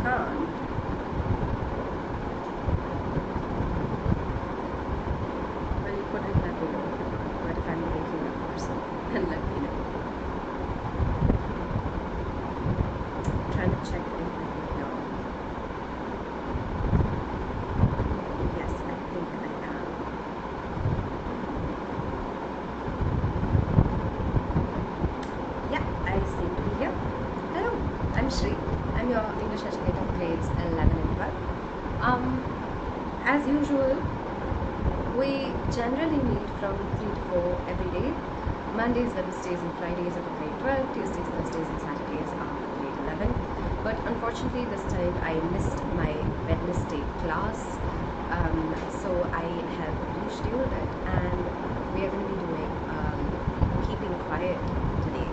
can't, well, you couldn't let me know. But if I'm making up for something, then let me know. I'm trying to check in with y'all. Yes, I think I am. Yeah, I seem to be here. Hello, I'm Shree. I'm your English educator of grades 11 and 12. As usual, we generally meet from 3 to 4 every day. Mondays, Wednesdays and Fridays are for grade 12, Tuesdays, Thursdays and Saturdays are for grade 11. But unfortunately this time I missed my Wednesday class, so I have rescheduled it, and we are going to be doing Keeping Quiet today.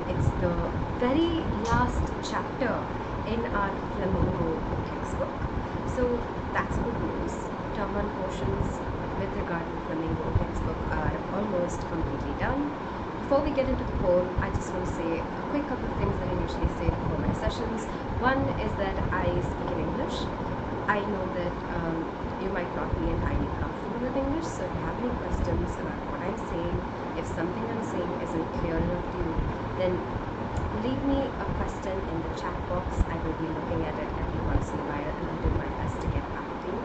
It's the very last chapter in our Flamingo textbook, so that's good news. Term 1 portions with regard to Flamingo textbook are almost completely done. Before we get into the poem, I just want to say a quick couple of things that I usually say before my sessions. One is that I speak in English. I know that you might not be entirely comfortable with English, so if you have any questions about what I'm saying, if something I'm saying isn't clear enough to you, then leave me a question in the chat box. I will be looking at it every once in a while, and I'll do my best to get back to you.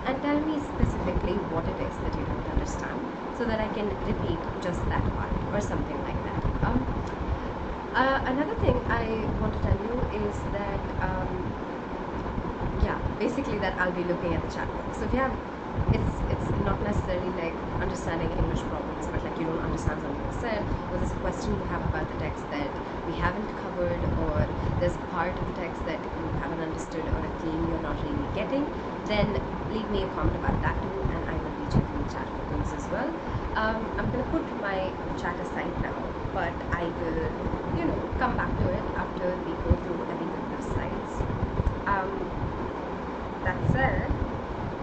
And tell me specifically what it is that you don't understand, so that I can repeat just that part or something like that. Another thing I want to tell you is that basically that I'll be looking at the chat box. So if you have, it's not necessarily like understanding English problems, but like you don't understand something I said, or there's a question you have about the text that we haven't covered, or there's a part of the text that you haven't understood, or a theme you're not really getting, then leave me a comment about that too, and I will be checking the chat for those as well. I'm going to put my chat aside now, but I will, come back to it after we go through every couple of slides. That said,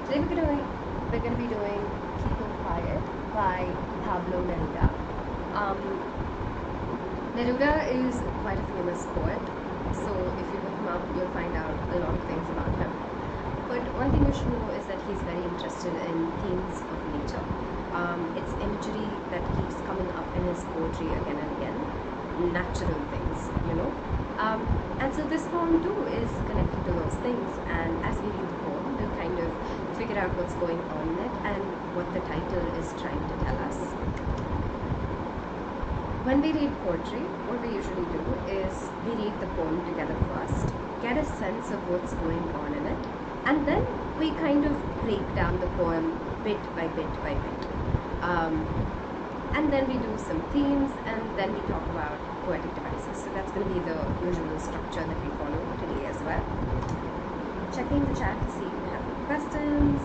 today we're going to be doing Keeping Quiet by Pablo Neruda. Neruda is quite a famous poet, so if you look him up, you'll find out a lot of things about him. But one thing you should know is that he's very interested in themes of nature. It's imagery that keeps coming up in his poetry again and again, natural things, and so this poem too is connected to those things, and as we read the poem, we'll kind of figure out what's going on in it and what the title is trying to tell us. When we read poetry, what we usually do is we read the poem together first, get a sense of what's going on in it, and then we kind of break down the poem bit by bit by bit. And then we do some themes, and then we talk about poetic devices. So that's going to be the usual structure that we follow today as well. Checking the chat to see if we have any questions.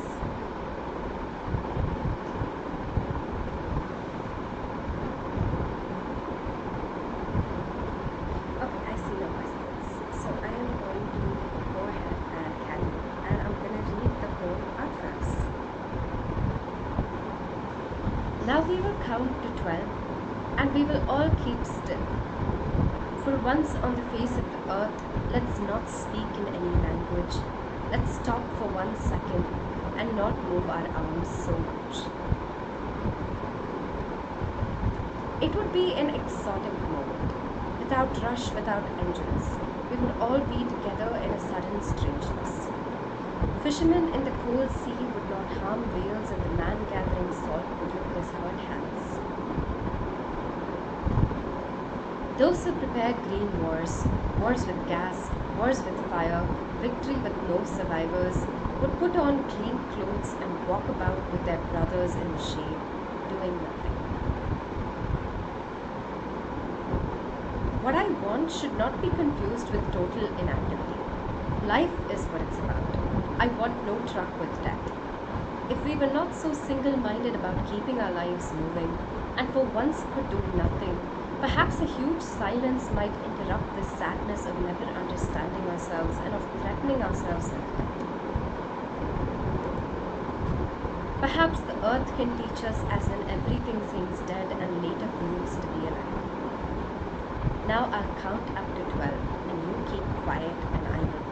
Okay, I see no questions. So I am going to go ahead and carry on, and I'm going to read the poem out for us. Now we will count to 12, and we will all keep still. For once on the face of the earth, let's not speak in any language. Let's stop for 1 second and not move our arms so much. It would be an exotic moment. Without rush, without engines, we would all be together in a sudden strangeness. Fishermen in the cold sea would not harm whales, and the man gathering salt would lick his hurt hands. Those who prepare green wars, wars with gas, wars with fire, victory with no survivors, would put on clean clothes and walk about with their brothers in the shade, doing nothing. What I want should not be confused with total inactivity. Life is what it's about. I want no truck with death. If we were not so single-minded about keeping our lives moving, and for once could do nothing, perhaps a huge silence might interrupt this sadness of never understanding ourselves and of threatening ourselves with death. Perhaps the earth can teach us as when everything seems dead and later proves to be alive. Now I'll count up to 12, and you keep quiet and idle.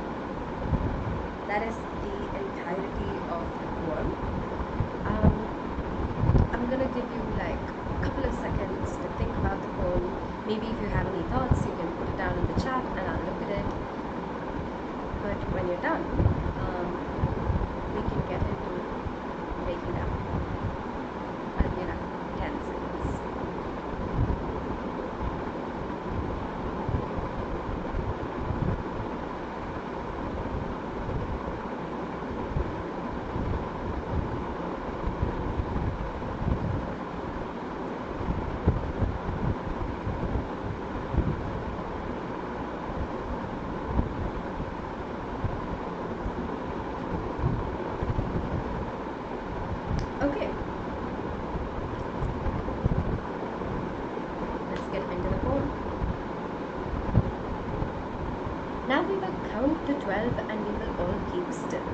That is the entirety of the poem. I'm gonna give you like a couple of seconds to think about the poem. Maybe if you have any thoughts, you can put it down in the chat and I'll look at it. But when you're done, we can get into breaking down. I'll give you 10 seconds. Okay, let's get into the poem. Now we will count to 12 and we will all keep still.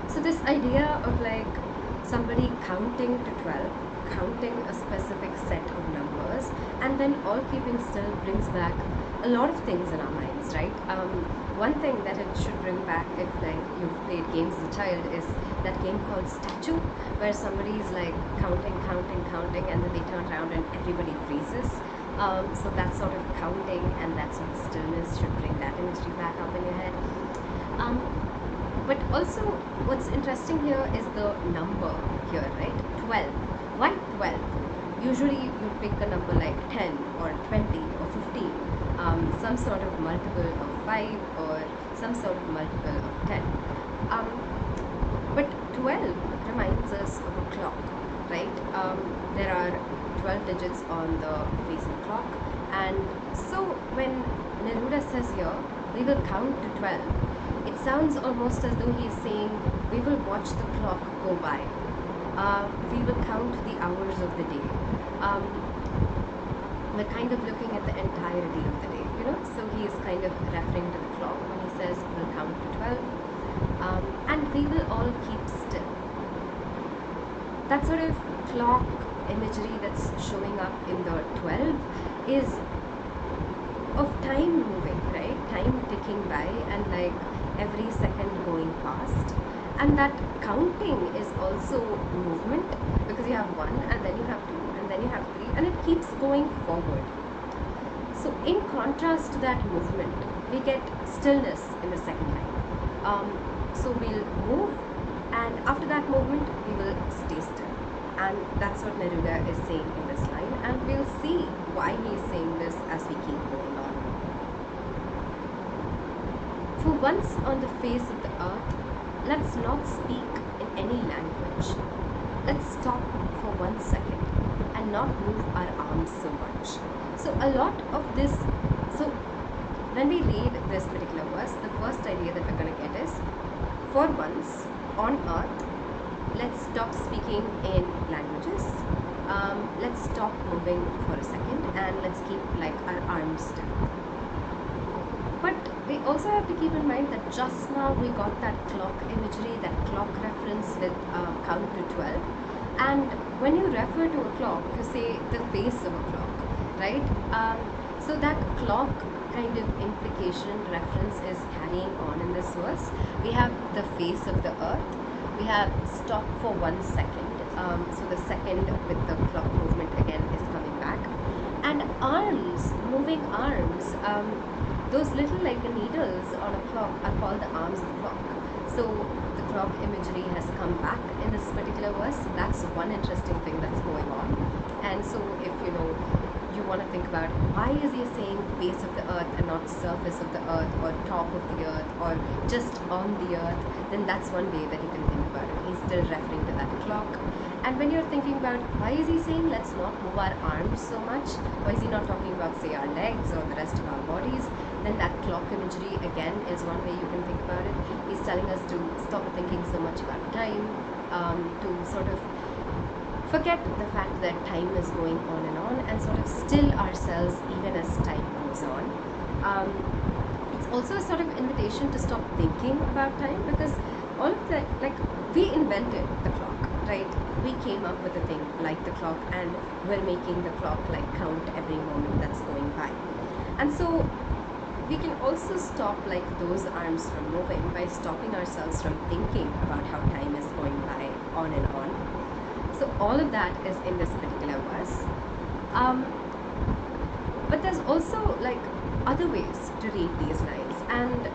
So this idea of like somebody counting to 12, counting a specific set of numbers and then all keeping still brings back a lot of things in our minds, right? One thing that it should bring back if like you've played games as a child is that game called Statue, where somebody is like counting and then they turn around and everybody freezes. So that sort of counting and that sort of stillness should bring that imagery back up in your head. But also what's interesting here is the number here, right? 12. Why 12? Usually you pick a number like 10 or 20 or 15, some sort of multiple of 5 or some sort of multiple of 10. But 12 reminds us of a clock, right? There are 12 digits on the facing clock, and so when Neruda says here, we will count to 12, it sounds almost as though he is saying, we will watch the clock go by. We will count the hours of the day. We're kind of looking at the entirety of the day, you know? So he is kind of referring to the clock when he says we'll count to 12. And we will all keep still. That sort of clock imagery that's showing up in the 12 is of time moving, right? Time ticking by and like every second going past. And that counting is also movement, because you have 1 and then you have 2 and then you have 3 and it keeps going forward. So in contrast to that movement, we get stillness in the second line. So we'll move and after that movement we will stay still. And that's what Neruda is saying in this line, and we'll see why he is saying this as we keep going on. For once on the face of the earth, let's not speak in any language. Let's stop for 1 second and not move our arms so much. So a lot of this, so when we read this particular verse, the first idea that we're going to get is, for once on earth, let's stop speaking in languages. Let's stop moving for a second and let's keep like our arms still. But we also have to keep in mind that just now we got that clock imagery, that clock reference with count to 12. And when you refer to a clock, you say the face of a clock, right? So that clock kind of implication reference is carrying on in this verse. We have the face of the earth. We have stop for 1 second. So the second with the clock movement again is coming back. And arms, moving arms. Those little like needles on a clock are called the arms of the clock. So the clock imagery has come back in this particular verse. So that's one interesting thing that's going on. And so if you know, you want to think about why is he saying face of the earth and not surface of the earth or top of the earth or just on the earth, then that's one way that you can think about it. He's still referring to that clock. And when you're thinking about why is he saying let's not move our arms so much, why is he not talking about say our legs or the rest of our bodies, then that clock imagery again is one way you can think about it. He's telling us to stop thinking so much about time, to sort of forget the fact that time is going on and sort of still ourselves even as time moves on. It's also a sort of invitation to stop thinking about time, because all of that, like, we invented the clock, right? We came up with a thing like the clock and we're making the clock like count every moment that's going by. And so we can also stop like those arms from moving by stopping ourselves from thinking about how time is going by on and on. So all of that is in this particular verse. But there's also like other ways to read these lines, and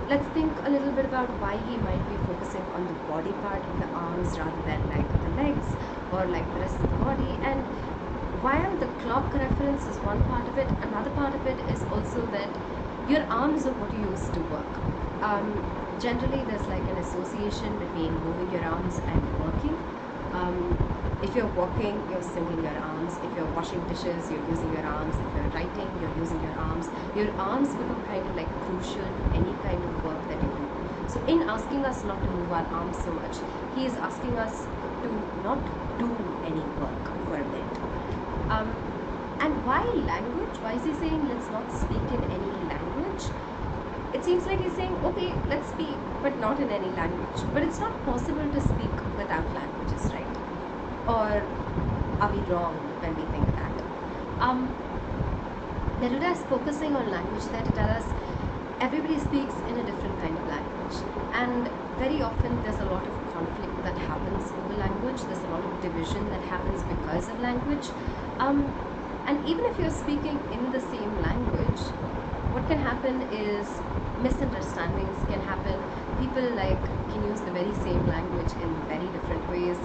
let's think a little bit about why he might be focusing on the body part of the arms rather than like the legs or like the rest of the body. And while the clock reference is one part of it, another part of it is also that your arms are what you use to work. Generally there's like an association between moving your arms and working. If you're walking, you're swinging your arms. If you're washing dishes, you're using your arms. If you're writing, you're using your arms. Your arms become kind of like crucial to any kind of work that you do. So in asking us not to move our arms so much, he is asking us to not do any work for a bit. And why language? Why is he saying let's not speak in any language? It seems like he's saying, okay, let's speak, but not in any language. But it's not possible to speak without languages, right? Or are we wrong when we think that? Neruda is focusing on language there to tell us everybody speaks in a different kind of language. And very often there's a lot of conflict that happens over language. There's a lot of division that happens because of language. And even if you're speaking in the same language, what can happen is misunderstandings can happen. People like can use the very same language in very different ways,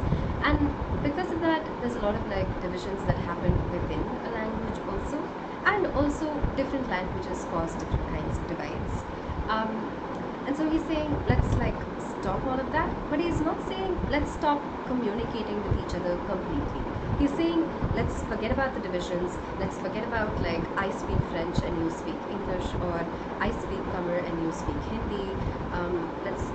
and because of that there's a lot of like divisions that happen within a language also, and also different languages cause different kinds of divides. And so he's saying let's like stop all of that, but he's not saying let's stop communicating with each other completely. He's saying let's forget about the divisions, let's forget about like I speak French and you speak English, or I speak Tamil and you speak Hindi. Let's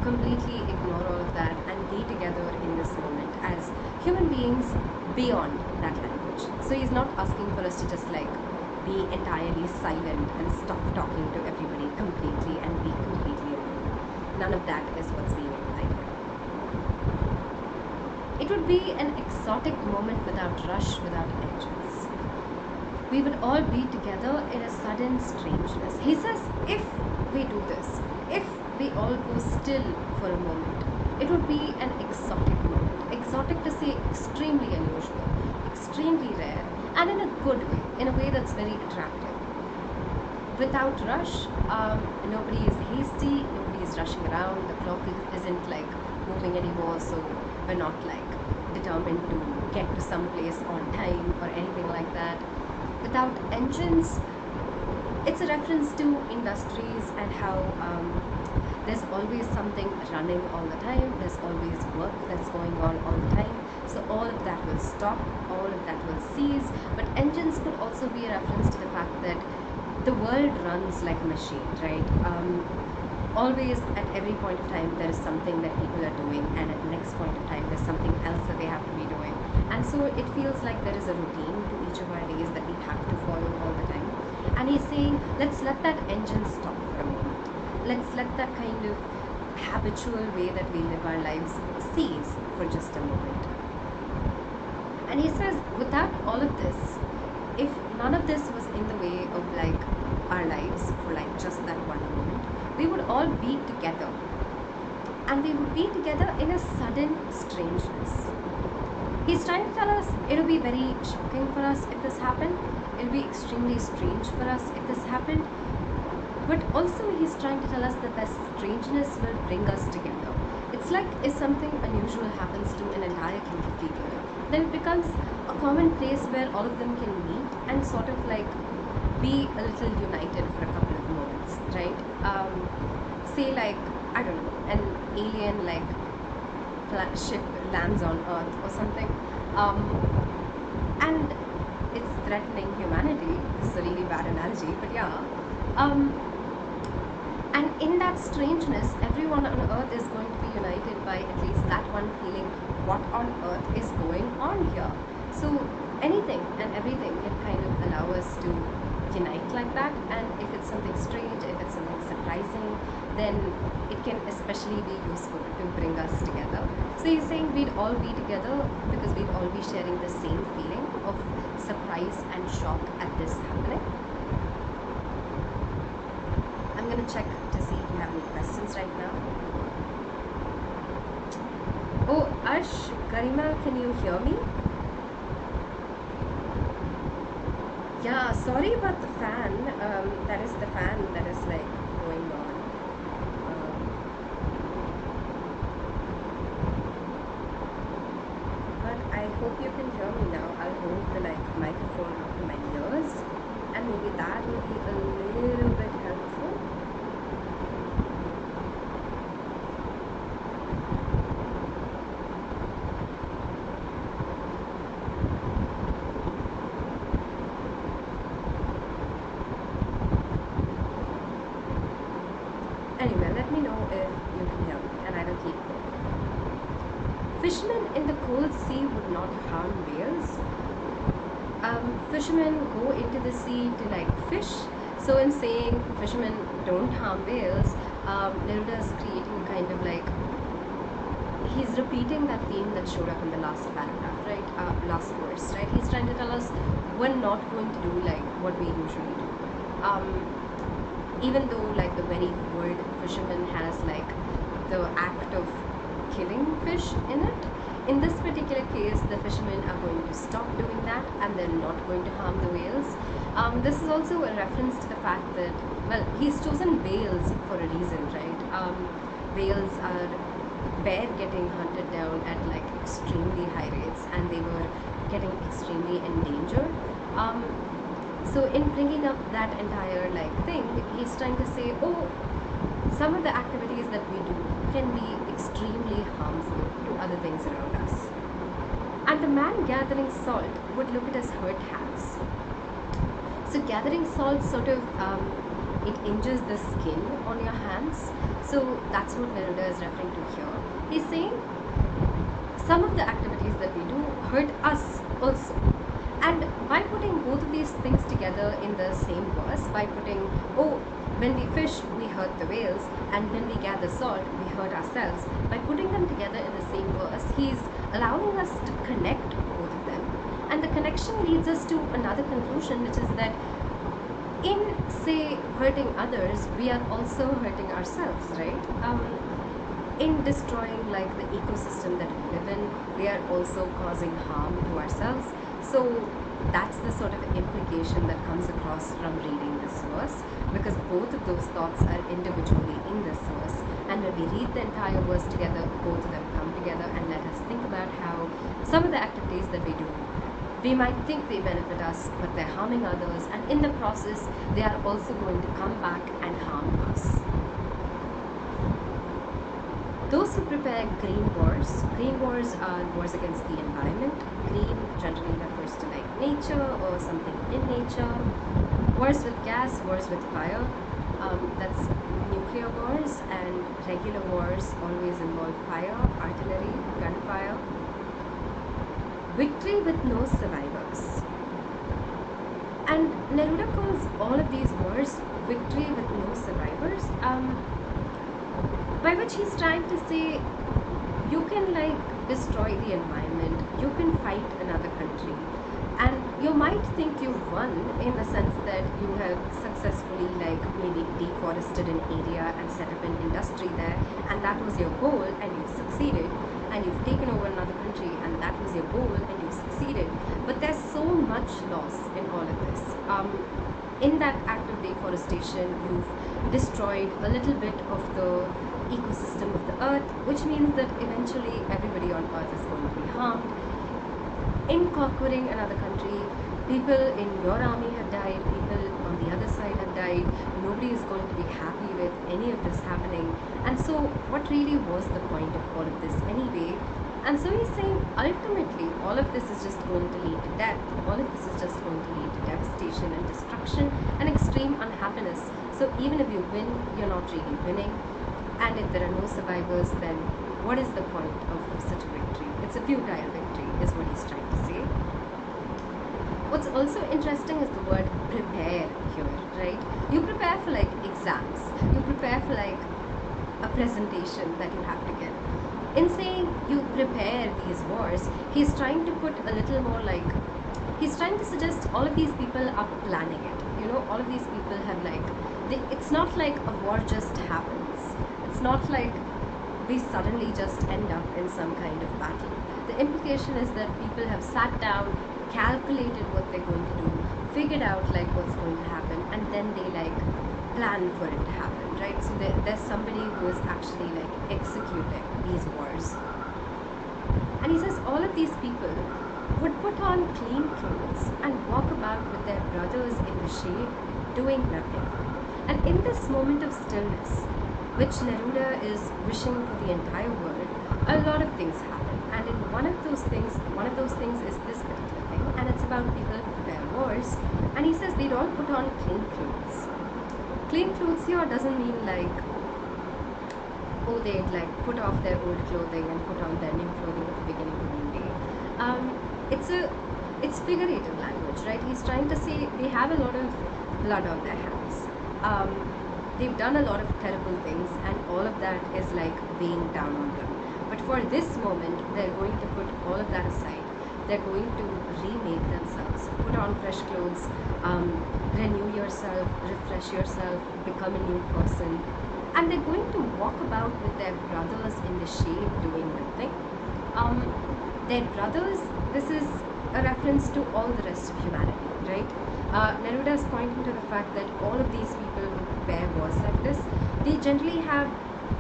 completely ignore all of that and be together in this moment as human beings beyond that language. So he's not asking for us to just like be entirely silent and stop talking to everybody completely and be completely alone. None of that is what's being implied here. It would be an exotic moment without rush, without engines. We would all be together in a sudden strangeness. He says if we do this, if we all go still for a moment, it would be an exotic moment. Exotic to say extremely unusual, extremely rare, and in a good way, in a way that's very attractive. Without rush, nobody is hasty, nobody is rushing around, the clock isn't like moving anymore, so we're not like determined to get to some place on time or anything like that. Without engines, it's a reference to industries and how there's always something running all the time, there's always work that's going on all the time. So all of that will stop, all of that will cease. But engines could also be a reference to the fact that the world runs like a machine, right? Always at every point of time there is something that people are doing, and at the next point of time there's something else that they have to be doing, and so it feels like there is a routine to each of our days that we have to follow all the time. And he's saying let's let that engine stop for a moment, let's let that kind of habitual way that we live our lives cease for just a moment. And he says without all of this, if none of this was in the way of like our lives for like just that one moment, we would all be together, and we would be together in a sudden strangeness. He's trying to tell us it will be very shocking for us if this happened, it will be extremely strange for us if this happened, but also he's trying to tell us that the strangeness will bring us together. It's like if something unusual happens to an entire group of people, then it becomes a common place where all of them can meet and sort of like be a little united for a couple of moments, right? Say like, I don't know, an alien like ship lands on Earth or something, and it's threatening humanity. This is a really bad analogy, but yeah. And in that strangeness, everyone on Earth is going to be united by at least that one feeling, what on earth is going on here? So anything and everything can kind of allow us to unite like that, and if it's something strange, if it's something surprising, then it can especially be useful to bring us together. So he's saying we'd all be together because we'd all be sharing the same feeling of surprise and shock at this happening. I'm gonna check to see if you have any questions right now. Oh, Arsh, Garima, can you hear me? Yeah, sorry about the fan. That is the fan that is like going on. But I hope you can hear me now. I'll hold the microphone up to my ears, and maybe that will be a little bit helpful. Anyway, let me know if you can hear me, and I will keep going. Fishermen in the cold sea would not harm whales. Fishermen go into the sea to fish. So in saying fishermen don't harm whales, Neruda is creating kind of he's repeating that theme that showed up in the last paragraph, right? Last verse, right? He's trying to tell us we're not going to do what we usually do. Even though the very word fisherman has the act of killing fish in it, in this particular case the fishermen are going to stop doing that and they're not going to harm the whales. This is also a reference to the fact that, well, he's chosen whales for a reason, right? Whales are getting hunted down at extremely high rates, and they were getting extremely endangered. So in bringing up that entire thing, he's trying to say, oh, some of the activities that we do can be extremely harmful to other things around us. And the man gathering salt would look at his hurt hands. So gathering salt sort of, it injures the skin on your hands. So that's what Neruda is referring to here. He's saying some of the activities that we do hurt us also. And by putting both of these things together in the same verse, by putting, oh, when we fish, we hurt the whales, and when we gather salt, we hurt ourselves. By putting them together in the same verse, he's allowing us to connect both of them. And the connection leads us to another conclusion, which is that in, say, hurting others, we are also hurting ourselves, right? In destroying the ecosystem that we live in, we are also causing harm to ourselves. So that's the sort of implication that comes across from reading this verse, because both of those thoughts are individually in this verse. And when we read the entire verse together, both of them come together and let us think about how some of the activities that we do, we might think they benefit us, but they're harming others, and in the process, they are also going to come back and harm us. Those who prepare green wars are wars against the environment. Green generally refers to nature or something in nature. Wars with gas, wars with fire, that's nuclear wars, and regular wars always involve fire, artillery, gunfire. Victory with no survivors. And Neruda calls all of these wars victory with no survivors, by which he's trying to say you can destroy the environment, you can fight another country, and you might think you've won in the sense that you have successfully maybe deforested an area and set up an industry there, and that was your goal and you succeeded, and you've taken over another country and that was your goal and you succeeded. But there's so much loss in all of this. In that act of deforestation, you've destroyed a little bit of the ecosystem of the earth, which means that eventually everybody on earth is going to be harmed. In conquering another country, people in your army have died, people on the other side have died, nobody is going to be happy with any of this happening. And so what really was the point of all of this anyway? And so he's saying ultimately all of this is just going to lead to death, all of this is just going to lead to devastation and destruction and extreme unhappiness. So even if you win, you're not really winning. And if there are no survivors, then what is the point of such a victory? It's a futile victory, is what he's trying to say. What's also interesting is the word prepare here, right? You prepare for exams, you prepare for a presentation that you have to give. In saying you prepare these wars, he's trying to put a little more he's trying to suggest all of these people are planning it. You know, all of these people have it's not like a war just happens. It's not like we suddenly just end up in some kind of battle. The implication is that people have sat down, calculated what they're going to do, figured out like what's going to happen, and then they like plan for it to happen, right? So there's somebody who is actually like executing these wars. And he says all of these people would put on clean clothes and walk about with their brothers in the shade, doing nothing. And in this moment of stillness, which Neruda is wishing for the entire world, a lot of things happen. And in one of those things is this particular thing, and it's about people who prepare wars. And he says they'd all put on clean clothes. Clean clothes here doesn't mean like, oh, they'd like put off their old clothing and put on their new clothing at the beginning of the new day. It's figurative language, right? He's trying to say they have a lot of blood on their hands. They've done a lot of terrible things, and all of that is like weighing down on them. But for this moment, they're going to put all of that aside. They're going to remake themselves, put on fresh clothes, renew yourself, refresh yourself, become a new person. And they're going to walk about with their brothers in the shade doing nothing. Their brothers, this is a reference to all the rest of humanity, right? Neruda is pointing to the fact that all of these people who prepare wars like this, they generally have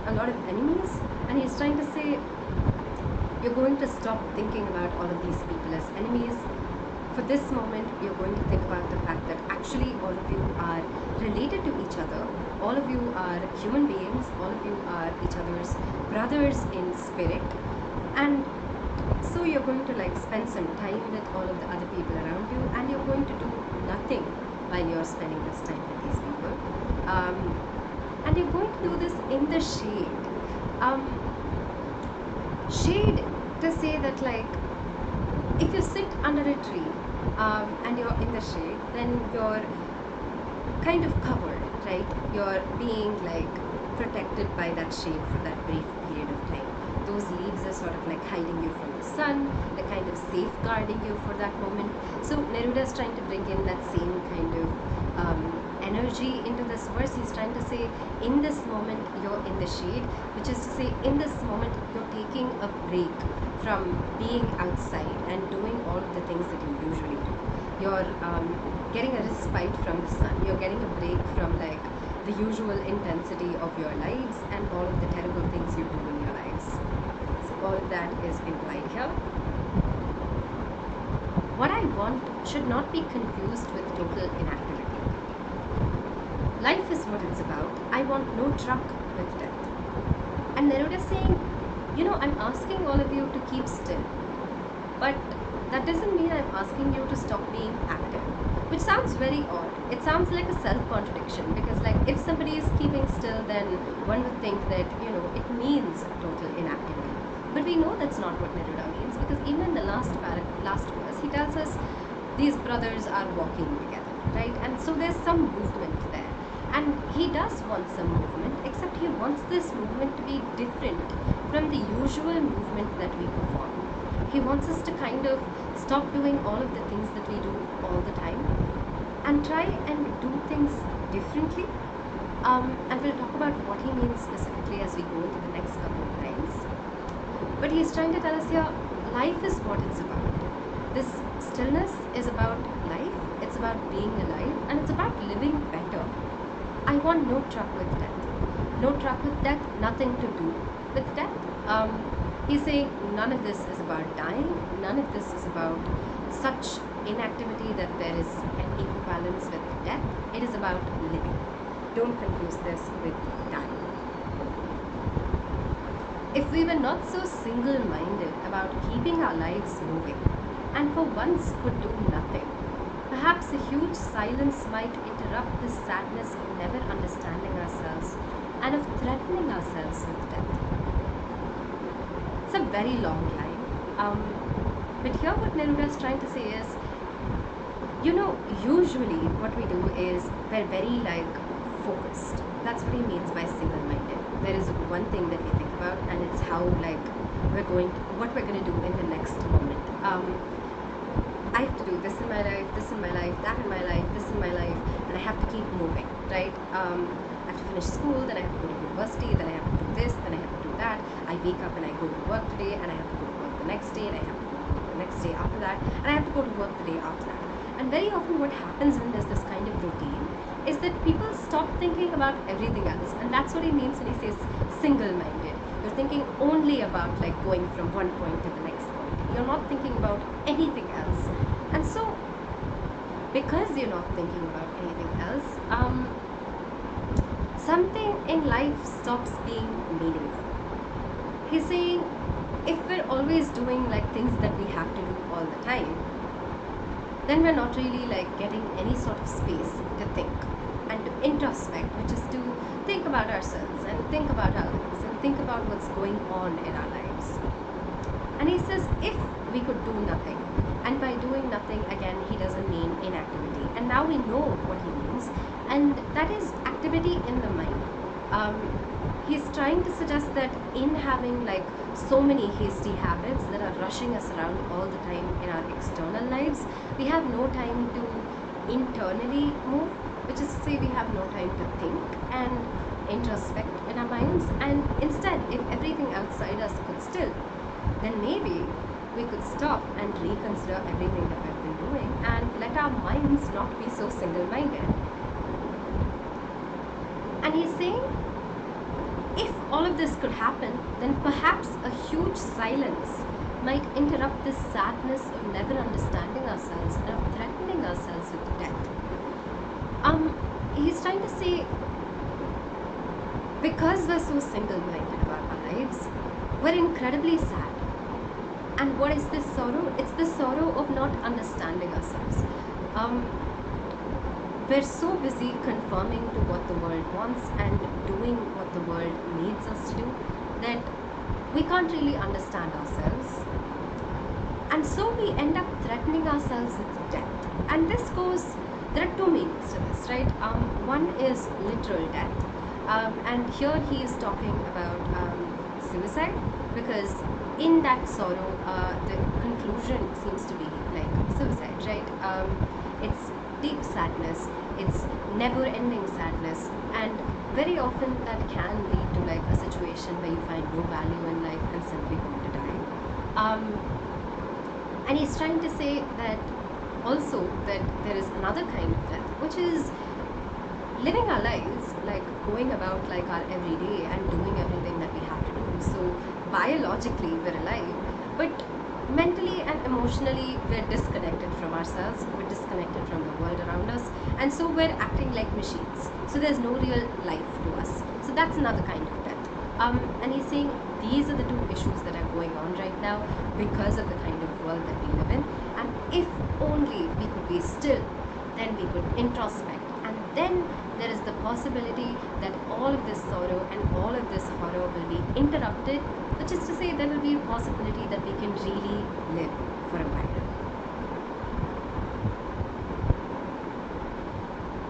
a lot of enemies, and he's trying to say you're going to stop thinking about all of these people as enemies. For this moment, you're going to think about the fact that actually all of you are related to each other. All of you are human beings. All of you are each other's brothers in spirit. And so you're going to like spend some time with all of the other people around you, and you're going to do nothing while you're spending this time with these people. And you're going to do this in the shade. Shade to say that like if you sit under a tree and you're in the shade, then you're kind of covered, right? You're being like protected by that shade for that brief period of time. Those leaves are sort of like hiding you from the sun, they're kind of safeguarding you for that moment. So Neruda is trying to bring in that same kind of energy into this verse. He's trying to say in this moment you're in the shade, which is to say in this moment you're taking a break from being outside and doing all of the things that you usually do. You're getting a respite from the sun, you're getting a break from like the usual intensity of your lives and all of the terrible things you do in your lives. So all of that is implied here. What I want should not be confused with total inactivity. Life is what it's about. I want no truck with death. And Neruda is saying, you know, I'm asking all of you to keep still, but that doesn't mean I'm asking you to stop being active, which sounds very odd. It sounds like a self-contradiction, because like if somebody is keeping still, then one would think that, you know, it means total inactivity. But we know that's not what Neruda means, because even in the last verse, he tells us these brothers are walking together, right? And so there's some movement there. And he does want some movement, except he wants this movement to be different from the usual movement that we perform. He wants us to kind of stop doing all of the things that we do all the time and try and do things differently. And we'll talk about what he means specifically as we go into the next couple of lines. But he's trying to tell us here, life is what it's about. This stillness is about life, it's about being alive, and it's about living better. I want no truck with death. No truck with death, nothing to do with death. He's saying none of this is about dying, none of this is about such inactivity that there is an equivalence with death. It is about living. Don't confuse this with dying. If we were not so single-minded about keeping our lives moving, and for once could do nothing, perhaps a huge silence might interrupt this sadness of never understanding ourselves and of threatening ourselves with death. It's a very long line. But here what Neruda is trying to say is, you know, usually what we do is we're very like focused. That's what he means by single-minded. There is one thing that we think about, and it's how like what we're going to do in the next moment. I have to do this in my life, this in my life, that in my life, this in my life, and I have to keep moving, right? I have to finish school, then I have to go to university, then I have to do this, then I have to do that. I wake up and I go to work today, and I have to go to work the next day, and I have to go to work the next day after that, and I have to go to work the day after that. And very often what happens when there's this kind of routine is that people stop thinking about everything else, and that's what he means when he says single-minded. You're thinking only about like going from one point to the next point. You're not thinking about anything else. And so, because you're not thinking about anything else, something in life stops being meaningful. He's saying, if we're always doing like things that we have to do all the time, then we're not really like getting any sort of space to think and to introspect, which is to think about ourselves and think about our lives and think about what's going on in our lives. And he says, if we could do nothing, and by doing nothing, again, he doesn't mean inactivity. And now we know what he means, and that is activity in the mind. He's trying to suggest that in having like so many hasty habits that are rushing us around all the time in our external lives, we have no time to internally move, which is to say we have no time to think and introspect in our minds. And instead, if everything outside us could still, then maybe we could stop and reconsider everything that we've been doing and let our minds not be so single-minded. And he's saying, if all of this could happen, then perhaps a huge silence might interrupt this sadness of never understanding ourselves and of threatening ourselves with death. He's trying to say, because we're so single-minded about our lives, we're incredibly sad. And what is this sorrow? It's the sorrow of not understanding ourselves. We're so busy conforming to what the world wants and doing what the world needs us to do that we can't really understand ourselves. And so we end up threatening ourselves with death. And this goes, there are two meanings to this, right? One is literal death. And here he is talking about suicide, because in that sorrow, the conclusion seems to be like suicide, right? It's deep sadness, it's never-ending sadness, and very often that can lead to like a situation where you find no value in life and simply want to die. And he's trying to say that also that there is another kind of death, which is living our lives, like going about like our everyday and doing everything that we have to do. So biologically we're alive, but mentally and emotionally we're disconnected from ourselves, we're disconnected from the world around us, and so we're acting like machines. So there's no real life to us. So that's another kind of death. And he's saying these are the two issues that are going on right now because of the kind of world that we live in. And if only we could be still, then we could introspect, and then there is the possibility that all of this sorrow and all of this horror will be interrupted, which is to say there will be a possibility that we can really live for a while.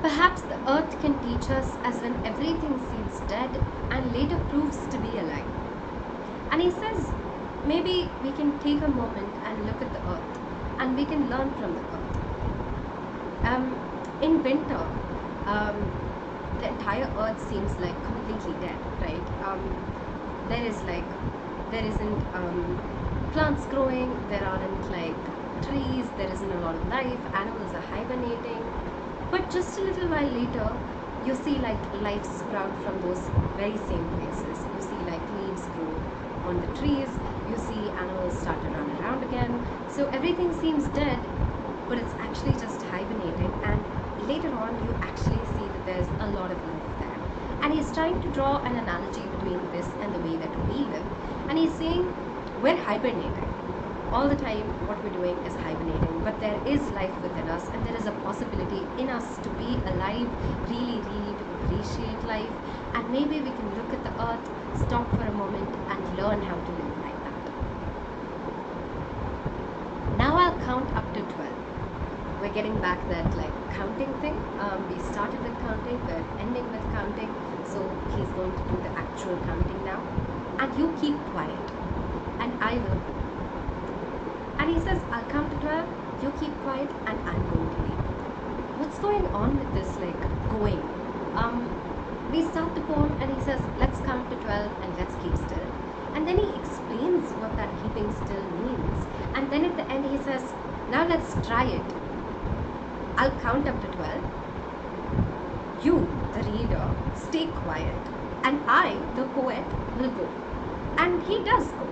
Perhaps the earth can teach us as when everything seems dead and later proves to be alive. And he says, maybe we can take a moment and look at the earth, and we can learn from the earth. In winter, the entire earth seems like completely dead, right? There isn't plants growing, there aren't like trees, there isn't a lot of life, animals are hibernating. But just a little while later, you see like life sprout from those very same places. You see like leaves grow on the trees, you see animals start to run around again. So everything seems dead, but it's actually just hibernating, and later on you actually see that there's a lot of life there. And he's trying to draw an analogy between this and the way that we live, and he's saying we're hibernating. All the time what we're doing is hibernating, but there is life within us, and there is a possibility in us to be alive, really to appreciate life, and maybe we can look at the earth, stop for a moment and learn how to live like that. Now I'll count up to 12. We're getting back that like counting thing. We started with counting, we're ending with counting, so he's going to do the actual counting now. And you keep quiet, and I will. And he says, I'll count to 12, You keep quiet and I'm going to leave. What's going on with this, like, going? We start the poem and he says, let's count to 12 and let's keep still. And then he explains what that keeping still means. And then at the end he says, now let's try it. I'll count up to 12. You, the reader, stay quiet. And I, the poet, will go. And he does go.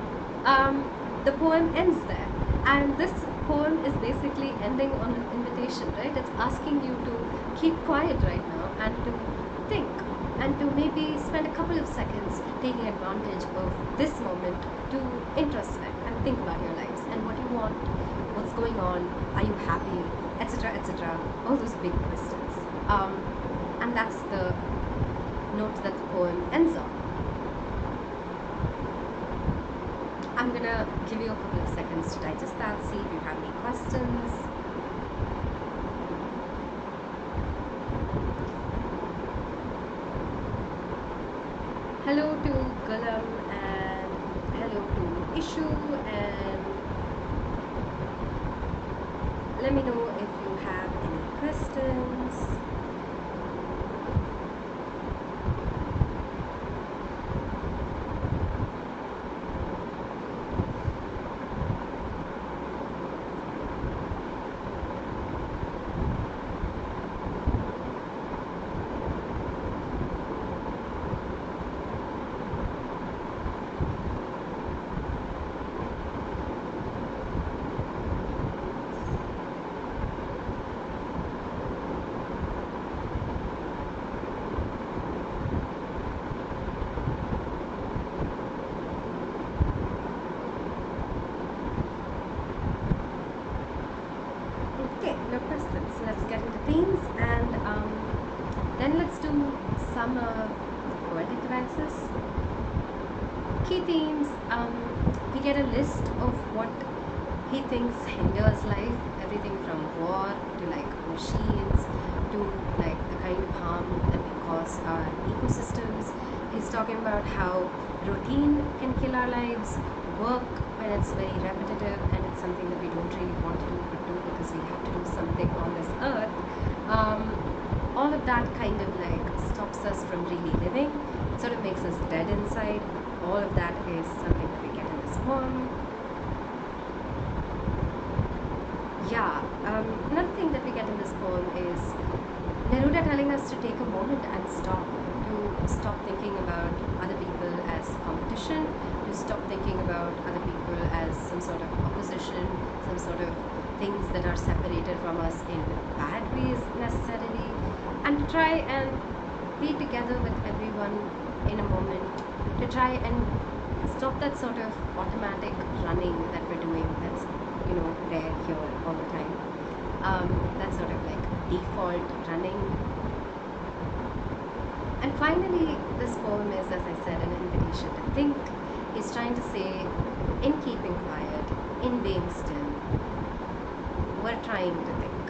The poem ends there. And this poem is basically ending on an invitation, right? It's asking you to keep quiet right now and to think and to maybe spend a couple of seconds taking advantage of this moment to introspect and think about your lives and what you want, what's going on, are you happy, etc., etc., all those big questions. And that's the note that the poem ends on. I'm gonna give you a couple of seconds to digest that, see if you have any questions. Hello to Gulam and hello to Ishu, and let me know if you have any questions. Let's get into themes, and then let's do some poetic devices. Key themes, we get a list of what he thinks hinders life, everything from war to like machines to like the kind of harm that we cause our ecosystems. He's talking about how routine can kill our lives, work when it's very repetitive and it's something that we don't really want to do but do because we have to do something on this earth. All of that kind of like stops us from really living. It sort of makes us dead inside. All of that is something that we get in this poem. Yeah, another thing that we get in this poem is Neruda telling us to take a moment and stop thinking about other people as competition, to stop thinking about other people as some sort of opposition, some sort of things that are separated from us in bad ways necessarily, and to try and be together with everyone in a moment, to try and stop that sort of automatic running that we're doing that's, you know, there, here, all the time. That sort of like default running. And finally, this poem is, as I said, an invitation to think. He's trying to say, in keeping quiet, in being still, we're trying to think.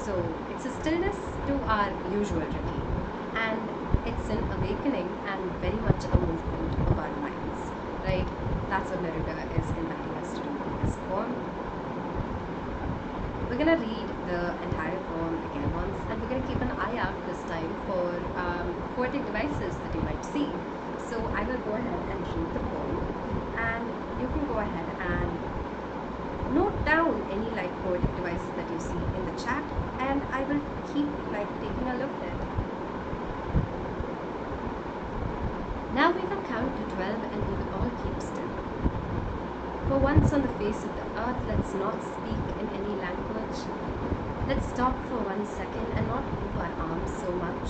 So it's a stillness to our usual routine, and it's an awakening and very much a movement of our minds, right? That's what Neruda is inviting us to do in this poem. We're going to read the entire poem again once, and we're going to keep an eye out this time for poetic devices that you might see. So I will go ahead and read the poem, and you can go ahead and note down any like poetic devices that you see in the chat, and I will keep like taking a look at it. Now we will count to 12 and we will all keep still. For once on the face of the earth, let's not speak in any language. Let's stop for 1 second and not move our arms so much.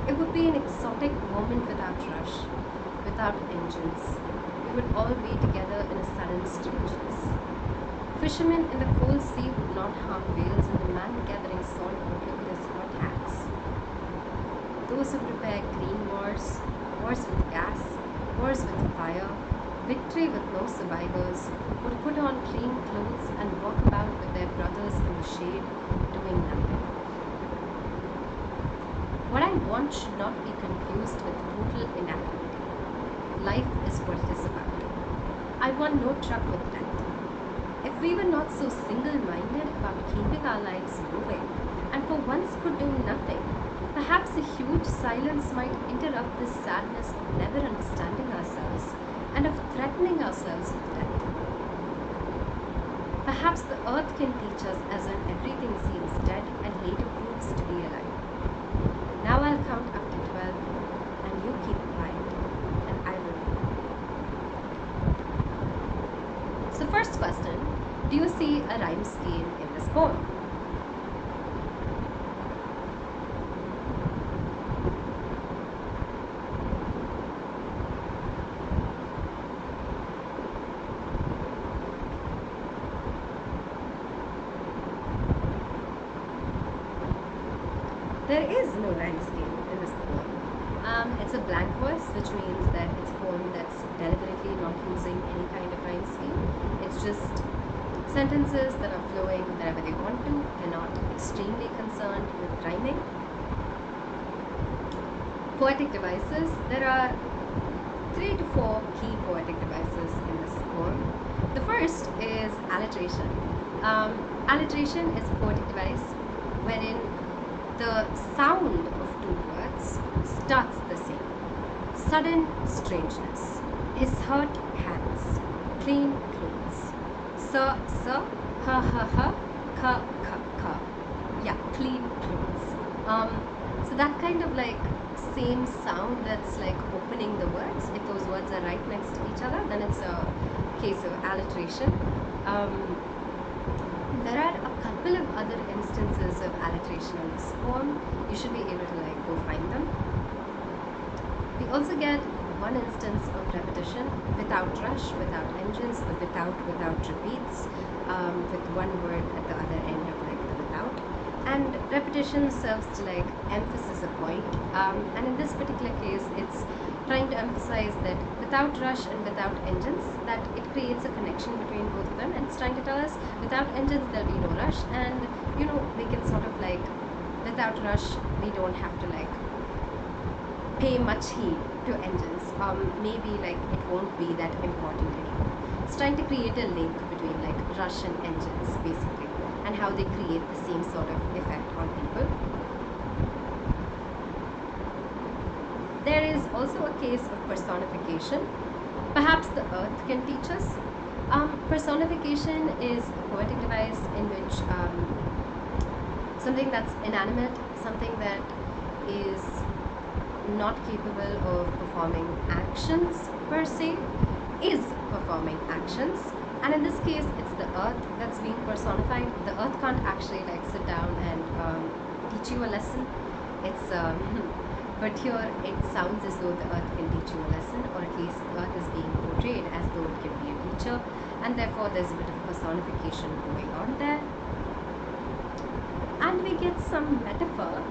It would be an exotic moment without rush, without engines. We would all be together in a sudden strangeness. Fishermen in the cold sea would not harm whales, and the man gathering salt would look at his hot hats. Those who prepare green wars, wars with gas, wars with fire, victory with no survivors, would put on clean clothes and walk about with their brothers in the shade, doing nothing. What I want should not be confused with total inactivity. Life is what it is about. I want no truck with death. If we were not so single-minded about keeping our lives moving, and for once could do nothing, perhaps a huge silence might interrupt this sadness of never understanding ourselves and of threatening ourselves with death. Perhaps the earth can teach us as when everything seems dead and later proves to be alive. Now I'll count up to 12 and you keep quiet and I will read. So first question, do you see a rhyme scheme in this poem? There is no rhyme scheme in this poem. It's a blank verse, which means that it's a poem that's deliberately not using any kind of rhyme scheme. It's just sentences that are flowing wherever they want to. They're not extremely concerned with rhyming. Poetic devices. There are 3 to 4 key poetic devices in this poem. The first is allotration. Allotration is a poetic device wherein the sound of 2 words starts the same. Sudden strangeness. His hurt hands. Clean clothes. Sir, ha ha ha, ka ka ka. Yeah, clean clothes. So that kind of like same sound that's like opening the words. If those words are right next to each other, then it's a case of alliteration. There are a couple of other instances of alliteration in this poem. You should be able to like go find them. We also get one instance of repetition without rush, without engines, the without repeats, with one word at the other end of like the without. And repetition serves to like emphasize a point. And in this particular case, it's trying to emphasize that without rush and without engines, that it creates a connection between both of them, and it's trying to tell us without engines there'll be no rush, and you know, we can sort of like without rush we don't have to like pay much heed to engines. Maybe like it won't be that important anymore. It's trying to create a link between like rush and engines basically, and how they create the same sort of effect on people. There is also a case of personification. Perhaps the earth can teach us. Personification is a poetic device in which something that's inanimate, something that is not capable of performing actions per se, is performing actions. And in this case, it's the earth that's being personified. The earth can't actually like sit down and teach you a lesson. It's but here it sounds as though the earth can teach you a lesson, or at least the earth is being portrayed as though it can be a teacher, and therefore there's a bit of personification going on there. And we get some metaphor.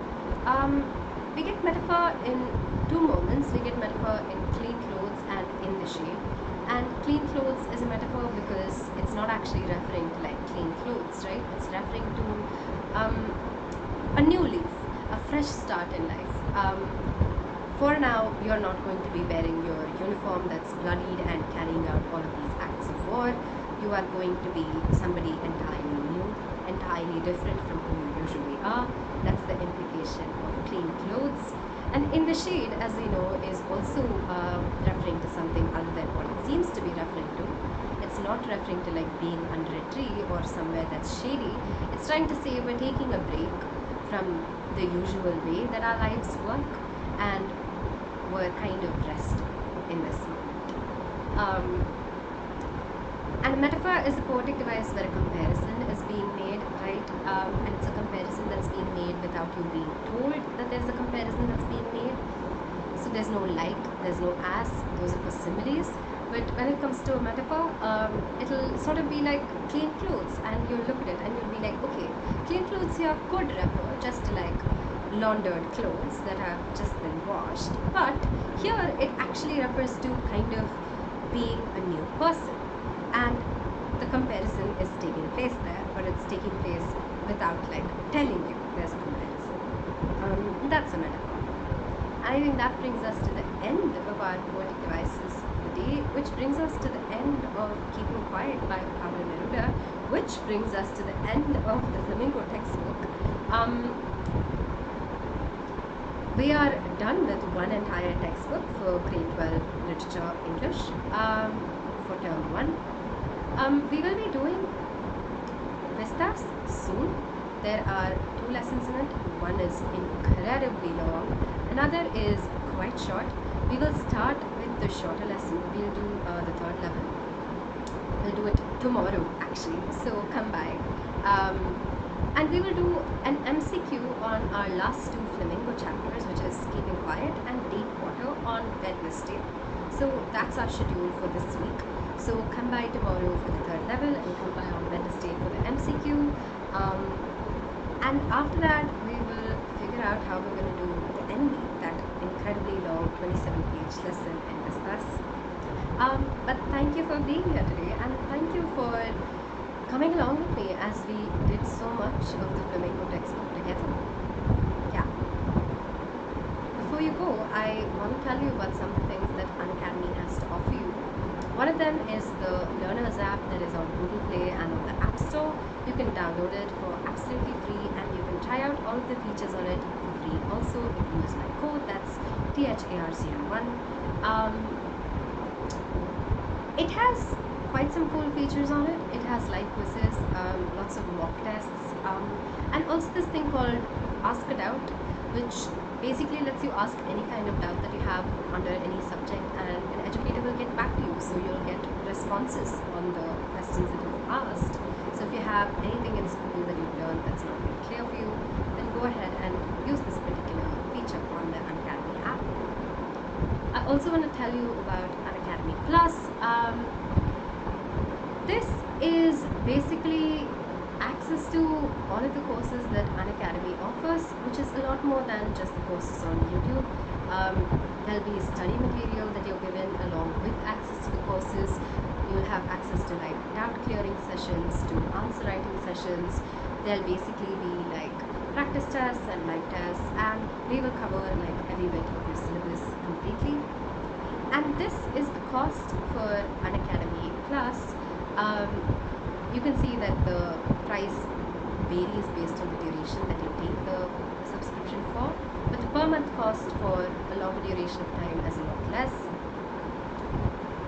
We get metaphor in 2 moments. We get metaphor in clean clothes and in the shade. And clean clothes is a metaphor because it's not actually referring to like clean clothes, right? It's referring to a new leaf, a fresh start in life. For now, you're not going to be wearing your uniform that's bloodied and carrying out all of these acts of war. You are going to be somebody entirely new, entirely different from who you usually are. That's the implication of clean clothes. And in the shade, as we know, is also referring to something other than what it seems to be referring to. It's not referring to like being under a tree or somewhere that's shady. It's trying to say we're taking a break from the usual way that our lives work, and we're kind of resting in this moment. And a metaphor is a poetic device where a comparison is being made, right? And it's a comparison that's being made without you being told that there's a comparison that's being made. So there's no like, there's no as, those are for similes. But when it comes to a metaphor, it'll sort of be like clean clothes, and you'll look at it and you'll be like, okay, clean clothes here could refer just to like laundered clothes that have just been washed, but here it actually refers to kind of being a new person, and the comparison is taking place there, but it's taking place without like telling you there's a comparison. That's a metaphor. I think that brings us to the end of our poetic devices today, which brings us to the end of Keeping Quiet by Pablo Neruda. Educator, which brings us to the end of the Flamingo textbook. We are done with one entire textbook for grade 12 literature English for term 1. We will be doing Vistas soon. There are 2 lessons in it. One is incredibly long, another is quite short. We will start with the shorter lesson. We'll do the 3rd level. We'll do it tomorrow actually, so come by. And we will do an MCQ on our last 2 Flamingo chapters, which is Keeping Quiet and Deep Water, on Wednesday. So that's our schedule for this week. So come by tomorrow for the 3rd level and come by on Wednesday for the MCQ. And after that, we will figure out how we're going to do the NB, that incredibly long 27-page lesson in this class. But thank you for being here today, and thank you for coming along with me as we did so much of the Flamingo textbook together. Yeah. Before you go, I want to tell you about some of the things that Unacademy has to offer you. One of them is the Learners app that is on Google Play and on the App Store. You can download it for absolutely free, and you can try out all of the features on it for free. Also, if you use my code, that's THARCN1. It has quite some cool features on it. It has live quizzes, lots of mock tests, and also this thing called Ask a Doubt, which basically lets you ask any kind of doubt that you have under any subject, and an educator will get back to you, so you'll get responses on the questions that you've asked. So if you have anything in school that you've learned that's not quite clear for you, then go ahead and use this particular feature on the Unacademy app. I also want to tell you about Unacademy Plus. This is basically access to all of the courses that Unacademy offers, which is a lot more than just the courses on YouTube. There'll be study material that you're given along with access to the courses. You'll have access to like doubt clearing sessions, to answer writing sessions. There'll basically be like practice tests and live tests, and we will cover like every bit of your syllabus completely. And this is the cost for Unacademy Plus. You can see that the price varies based on the duration that you take the subscription for, but the per month cost for a longer duration of time is a lot less.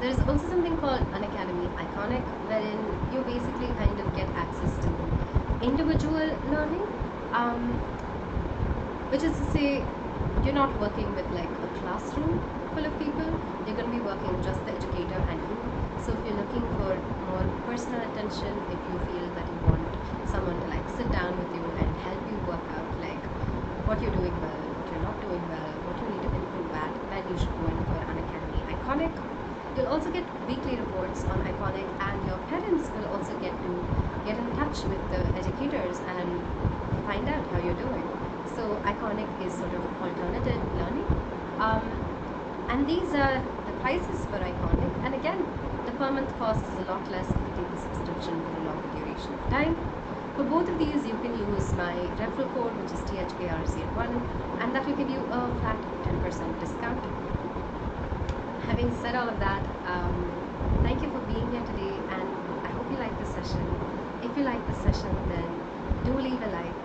There is also something called Unacademy Iconic, wherein you basically kind of get access to individual learning, which is to say you're not working with like a classroom full of people. You're going to be working just the educator and you. So if you're looking for more personal attention, if you feel that you want someone to like sit down with you and help you work out like what you're doing well, what you're not doing well, what you need to improve at, then you should go in for Unacademy Iconic. You'll also get weekly reports on Iconic, and your parents will also get to get in touch with the educators and find out how you're doing. So Iconic is sort of alternative learning. And these are the prices for Iconic, and again, the per month cost is a lot less if you take the subscription for a longer duration of time. For both of these, you can use my referral code, which is THARCN1, and that will give you a flat 10% discount. Having said all of that, thank you for being here today, and I hope you like the session. If you like the session, then do leave a like.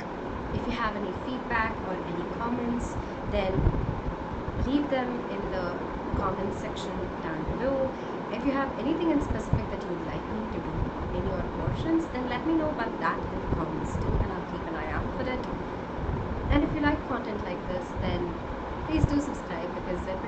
If you have any feedback or any comments, then leave them in the comment section down below. If you have anything in specific that you would like me to do in your portions, then let me know about that in the comments too, and I'll keep an eye out for it. And if you like content like this, then please do subscribe, because we're